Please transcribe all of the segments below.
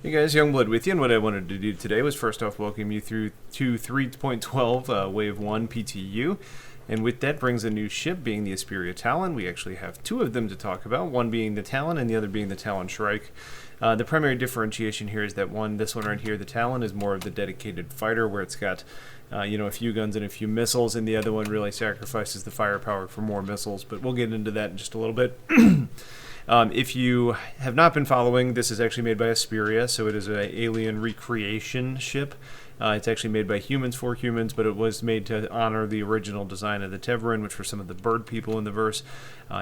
Hey guys, Youngblood with you, and what I wanted to do today was first off welcome you through to 3.12 Wave 1 PTU, and with that brings a new ship being the Esperia Talon. We actually have two of them to talk about, one being the Talon and the other being the Talon Shrike. The primary differentiation here is that this one right here, the Talon, is more of the dedicated fighter where it's got a few guns and a few missiles, and the other one really sacrifices the firepower for more missiles, but we'll get into that in just a little bit. If you have not been following, this is actually made by Esperia, so it is an alien recreation ship. It's actually made by humans for humans, but it was made to honor the original design of the Teverin, which were some of the bird people in the verse.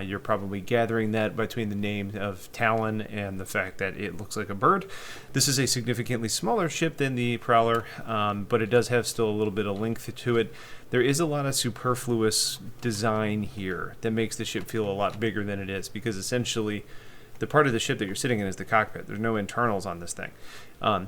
You're probably gathering that between the name of Talon and the fact that it looks like a bird. This is a significantly smaller ship than the Prowler, but it does have still a little bit of length to it. There is a lot of superfluous design here that makes the ship feel a lot bigger than it is, because essentially the part of the ship that you're sitting in is the cockpit. There's no internals on this thing.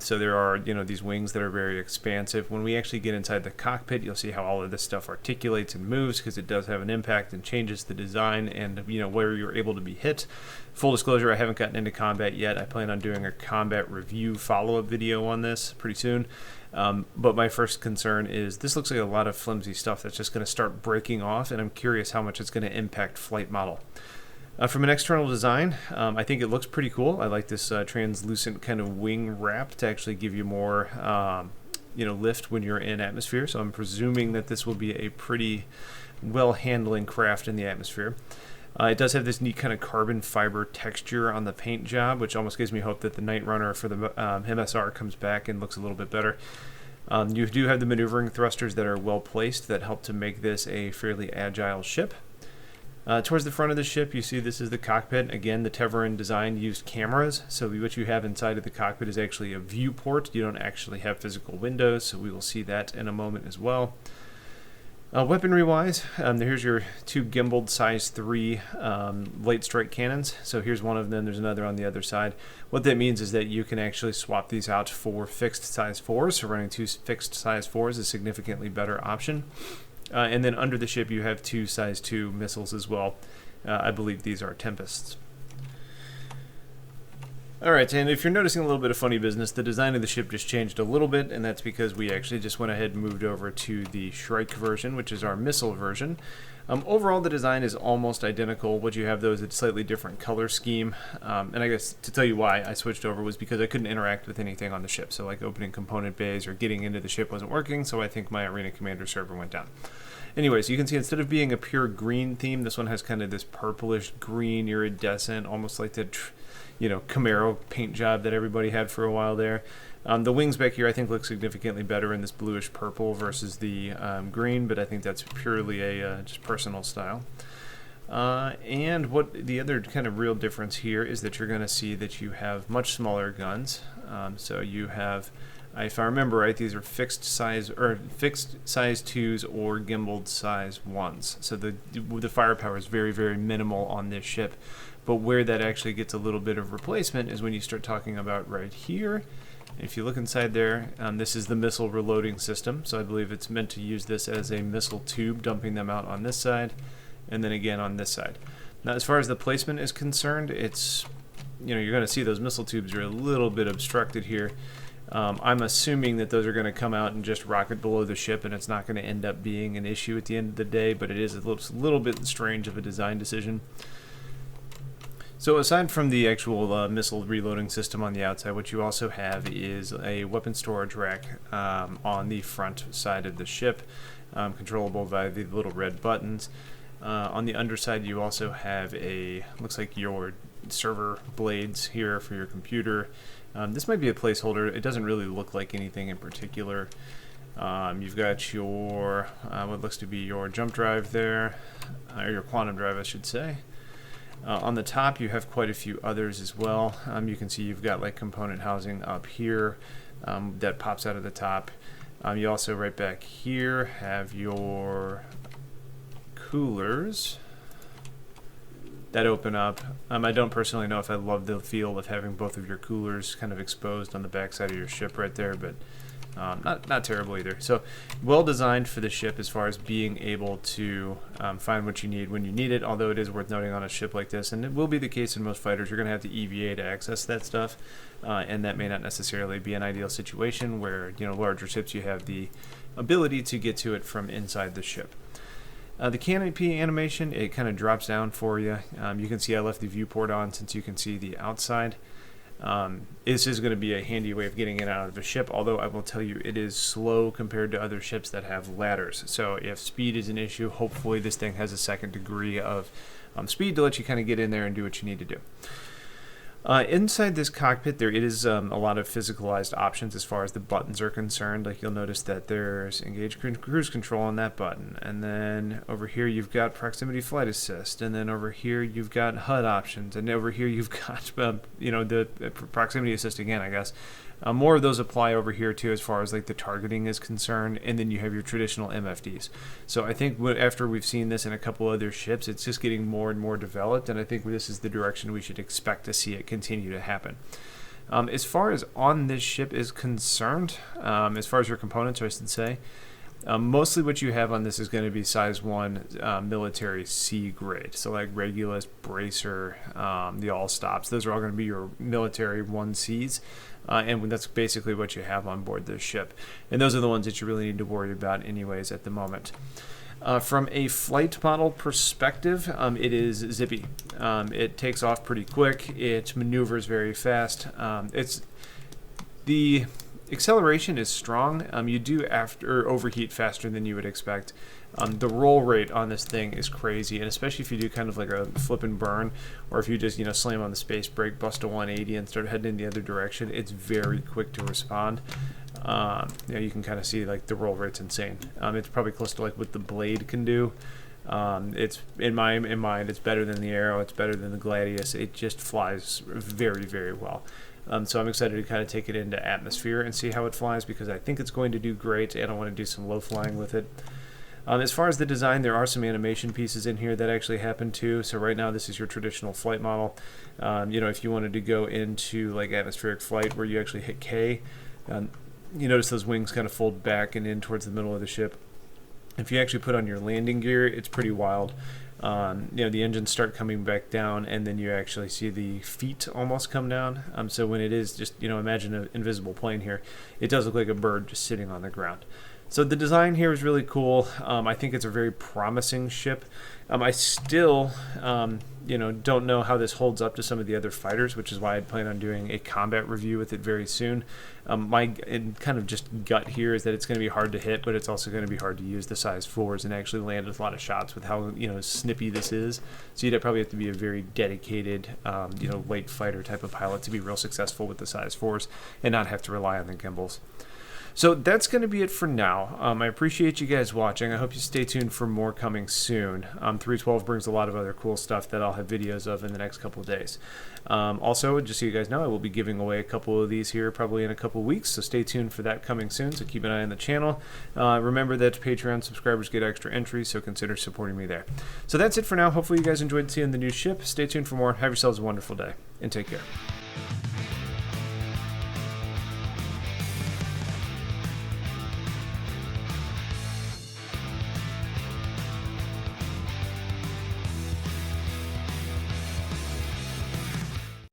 So there are, these wings that are very expansive. When we actually get inside the cockpit, you'll see how all of this stuff articulates and moves, because it does have an impact and changes the design and, where you're able to be hit. Full disclosure, I haven't gotten into combat yet. I plan on doing a combat review follow-up video on this pretty soon. But my first concern is this looks like a lot of flimsy stuff that's just going to start breaking off, and I'm curious how much it's going to impact flight model. From an external design, I think it looks pretty cool. I like this translucent kind of wing wrap to actually give you more, lift when you're in atmosphere. So I'm presuming that this will be a pretty well-handling craft in the atmosphere. It does have this neat kind of carbon fiber texture on the paint job, which almost gives me hope that the Night Runner for the MSR comes back and looks a little bit better. You do have the maneuvering thrusters that are well placed that help to make this a fairly agile ship. Towards the front of the ship, you see this is the cockpit. Again, the Teverin design used cameras, so what you have inside of the cockpit is actually a viewport. You don't actually have physical windows, so we will see that in a moment as well. Weaponry-wise, here's your two gimbaled size 3 light strike cannons. So here's one of them, there's another on the other side. What that means is that you can actually swap these out for fixed size 4s, so running two fixed size 4s is a significantly better option. And then under the ship you have two size 2 missiles as well. I believe these are Tempests. Alright, and if you're noticing a little bit of funny business, the design of the ship just changed a little bit, and that's because we actually just went ahead and moved over to the Shrike version, which is our missile version. Overall, the design is almost identical. What you have, though, is a slightly different color scheme. And I guess to tell you why I switched over was because I couldn't interact with anything on the ship. So like opening component bays or getting into the ship wasn't working, so I think my Arena Commander server went down. Anyways, you can see instead of being a pure green theme, this one has kind of this purplish green iridescent, almost like the Camaro paint job that everybody had for a while there. The wings back here I think look significantly better in this bluish purple versus the green, but I think that's purely a just personal style. And what the other kind of real difference here is that you're going to see that you have much smaller guns. So you have, if I remember right, these are fixed size 2s or gimbaled size 1s. So the firepower is very, very minimal on this ship. But where that actually gets a little bit of replacement is when you start talking about right here. If you look inside there, this is the missile reloading system. So I believe it's meant to use this as a missile tube, dumping them out on this side, and then again on this side. Now, as far as the placement is concerned, it's, you're going to see those missile tubes are a little bit obstructed here. I'm assuming that those are going to come out and just rocket below the ship, and it's not going to end up being an issue at the end of the day, but it is a little bit strange of a design decision. So aside from the actual missile reloading system on the outside, what you also have is a weapon storage rack on the front side of the ship, controllable by the little red buttons. On the underside you also have looks like your server blades here for your computer. This might be a placeholder. It doesn't really look like anything in particular. You've got your, what looks to be your jump drive there, or your quantum drive I should say. On the top you have quite a few others as well. You can see you've got like component housing up here that pops out of the top. You also right back here have your coolers that open up. I don't personally know if I love the feel of having both of your coolers kind of exposed on the back side of your ship right there, but not terrible either. So well designed for the ship as far as being able to find what you need when you need it, although it is worth noting on a ship like this, and it will be the case in most fighters, you're going to have to EVA to access that stuff, and that may not necessarily be an ideal situation where, you know, larger ships you have the ability to get to it from inside the ship. The canopy animation, it kind of drops down for you. You can see I left the viewport on since you can see the outside. This is going to be a handy way of getting in and out of a ship, although I will tell you it is slow compared to other ships that have ladders. So if speed is an issue, hopefully this thing has a second degree of speed to let you kind of get in there and do what you need to do. Inside this cockpit, there is a lot of physicalized options as far as the buttons are concerned. Like you'll notice that there's engage cruise control on that button, and then over here you've got proximity flight assist, and then over here you've got HUD options, and over here you've got the proximity assist again, I guess. More of those apply over here too as far as like the targeting is concerned, and then you have your traditional MFDs. So I think after we've seen this in a couple other ships, it's just getting more and more developed, and I think this is the direction we should expect to see it continue to happen. As far as on this ship is concerned, as far as your components, I should say, mostly what you have on this is going to be size 1 military C grade. So like Regulus, Bracer, the All Stops, those are all going to be your military 1Cs. And that's basically what you have on board this ship. And those are the ones that you really need to worry about anyways at the moment. From a flight model perspective, it is zippy. It takes off pretty quick. It maneuvers very fast. The acceleration is strong. You do overheat faster than you would expect. The roll rate on this thing is crazy, and especially if you do kind of like a flip and burn, or if you just slam on the space brake, bust a 180, and start heading in the other direction, it's very quick to respond. You can kind of see like the roll rate's insane. It's probably close to like what the Blade can do. It's in my mind, it's better than the Arrow, it's better than the Gladius. It just flies very, very well. So I'm excited to kind of take it into atmosphere and see how it flies, because I think it's going to do great, and I want to do some low flying with it. As far as the design, there are some animation pieces in here that actually happen too. So right now this is your traditional flight model. If you wanted to go into like atmospheric flight where you actually hit K, you notice those wings kind of fold back and in towards the middle of the ship. If you actually put on your landing gear, it's pretty wild. The engines start coming back down, and then you actually see the feet almost come down. So when it is just, imagine an invisible plane here, it does look like a bird just sitting on the ground. So the design here is really cool. I think it's a very promising ship. I still, don't know how this holds up to some of the other fighters, which is why I plan on doing a combat review with it very soon. My kind of just gut here is that it's going to be hard to hit, but it's also going to be hard to use the size 4s and actually land a lot of shots with how snippy this is. So you'd probably have to be a very dedicated, light fighter type of pilot to be real successful with the size 4s and not have to rely on the gimbals. So that's going to be it for now. I appreciate you guys watching. I hope you stay tuned for more coming soon. 312 brings a lot of other cool stuff that I'll have videos of in the next couple of days. Also, just so you guys know, I will be giving away a couple of these here probably in a couple of weeks, so stay tuned for that coming soon, so keep an eye on the channel. Remember that Patreon subscribers get extra entries, so consider supporting me there. So that's it for now. Hopefully you guys enjoyed seeing the new ship. Stay tuned for more. Have yourselves a wonderful day, and take care.